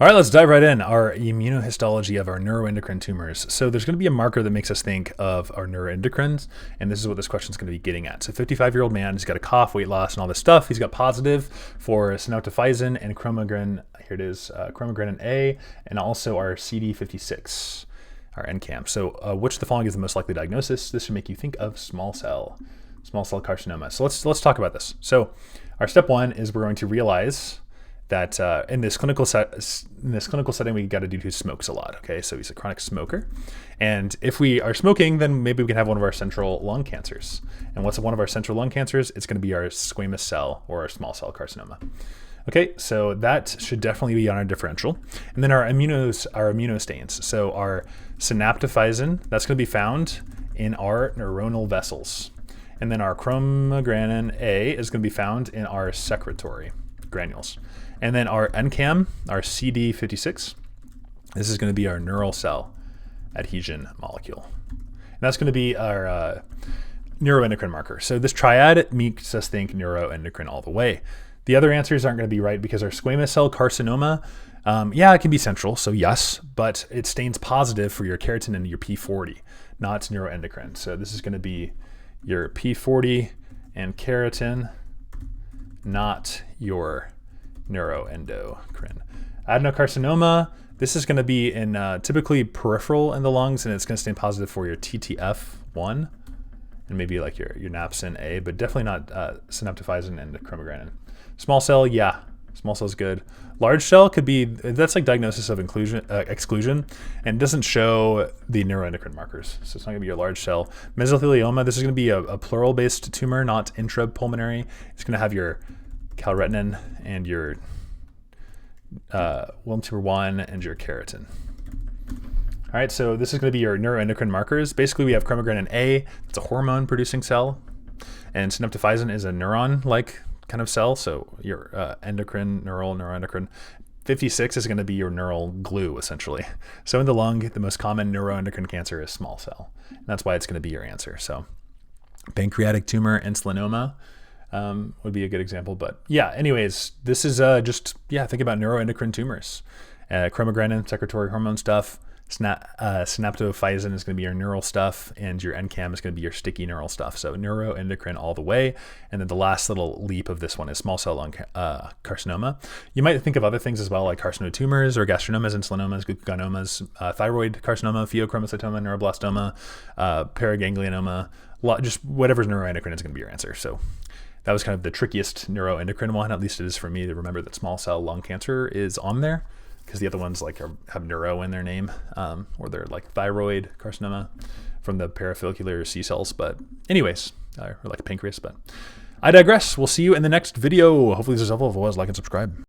All right, let's dive right in. Our immunohistology of our neuroendocrine tumors. So there's going to be a marker that makes us think of our neuroendocrines, and this is what this question is going to be getting at. So 55-year-old man, he's got a cough, weight loss, and all this stuff. He's got positive for synaptophysin and chromogranin. Here it is, chromogranin A, and also our CD56, our NCAM. So which of the following is the most likely diagnosis? This should make you think of small cell carcinoma. So let's talk about this. So our step one is we're going to realize that in this clinical setting, we got a dude who smokes a lot. Okay, so he's a chronic smoker, and if we are smoking, then maybe we can have one of our central lung cancers. And what's one of our central lung cancers? It's going to be our squamous cell or our small cell carcinoma. Okay, so that should definitely be on our differential. And then our immunostains. So our synaptophysin, that's going to be found in our neuronal vessels, and then our chromogranin A is going to be found in our secretory granules. And then our NCAM, our CD56, this is going to be our neural cell adhesion molecule. And that's going to be our neuroendocrine marker. So this triad makes us think neuroendocrine all the way. The other answers aren't going to be right because our squamous cell carcinoma, yeah, it can be central, so yes, but it stains positive for your keratin and your P40, not neuroendocrine. So this is going to be your P40 and keratin, not your neuroendocrine. Adenocarcinoma, this is going to be in typically peripheral in the lungs, and it's going to stain positive for your TTF1 and maybe like your napsin A, but definitely not synaptophysin and chromogranin. Small cell, yeah, small cell is good. Large cell could be, that's like diagnosis of exclusion, and doesn't show the neuroendocrine markers. So it's not going to be your large cell. Mesothelioma, this is going to be a pleural-based tumor, not intrapulmonary. It's going to have your calretin and your Wilm tumor 1 and your keratin. All right, so this is going to be your neuroendocrine markers. Basically, we have chromogranin A, it's a hormone-producing cell, and synaptophysin is a neuron-like kind of cell, so your neuroendocrine. 56 is going to be your neural glue, essentially. So in the lung, the most common neuroendocrine cancer is small cell, and that's why it's going to be your answer. So pancreatic tumor, insulinoma, would be a good example. But yeah, anyways, this is think about neuroendocrine tumors. Chromogranin, secretory hormone stuff. Synaptophysin is going to be your neural stuff, and your NCAM is going to be your sticky neural stuff. So neuroendocrine all the way. And then the last little leap of this one is small cell lung carcinoma. You might think of other things as well, like carcinotumors or gastrinomas, insulinomas, glucogonomas, thyroid carcinoma, pheochromocytoma, neuroblastoma, paraganglionoma, just whatever's neuroendocrine is going to be your answer. So that was kind of the trickiest neuroendocrine one, at least it is for me, to remember that small cell lung cancer is on there, because the other ones have neuro in their name, or they're like thyroid carcinoma from the parafollicular C cells. But anyways, or like pancreas. But I digress. We'll see you in the next video. Hopefully this is helpful. If it was, like and subscribe.